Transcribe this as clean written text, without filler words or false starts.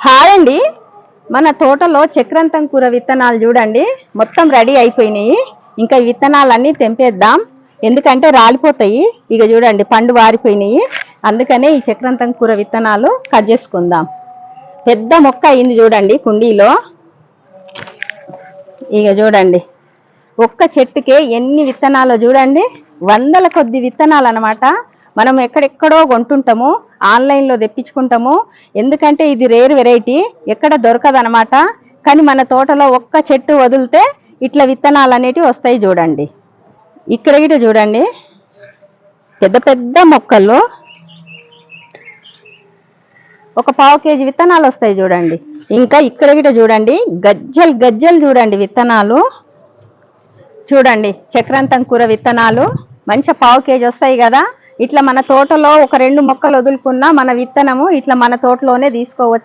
Hi అండి. మన తోటలో చక్రాంతం కూర విత్తనాలు చూడండి మొత్తం రెడీ అయిపోయినాయి. ఇంకా ఈ విత్తనాలన్నీ తెంపేద్దాం, ఎందుకంటే రాలిపోతాయి. ఇక చూడండి పండు వారిపోయినాయి. అందుకనే ఈ చక్రాంతం కూర విత్తనాలు కట్ చేసుకుందాం. పెద్ద మొక్క అయింది చూడండి కుండీలో. ఇక చూడండి ఒక్క చెట్టుకే ఎన్ని విత్తనాలు చూడండి, వందల కొద్ది విత్తనాలు అన్నమాట. మనం ఎక్కడెక్కడో కొంటుంటాము, ఆన్లైన్లో తెప్పించుకుంటాము, ఎందుకంటే ఇది రేర్ వెరైటీ, ఎక్కడ దొరకదు అనమాట. కానీ మన తోటలో ఒక్క చెట్టు వదిలితే ఇట్లా విత్తనాలు అనేటివి వస్తాయి చూడండి. ఇక్కడ గిట చూడండి పెద్ద పెద్ద మొక్కలు ఒక పావు కేజీ విత్తనాలు వస్తాయి చూడండి. ఇంకా ఇక్కడ గిట చూడండి గజ్జలు గజ్జలు చూడండి విత్తనాలు. చూడండి చక్రాంతం కూర విత్తనాలు మంచిగా పావు కేజీ వస్తాయి కదా. ఇట్లా మన తోటలో ఒక రెండు మొక్కలు వదులుకున్నా మన విత్తనము ఇట్లా మన తోటలోనే తీసుకోవచ్చు.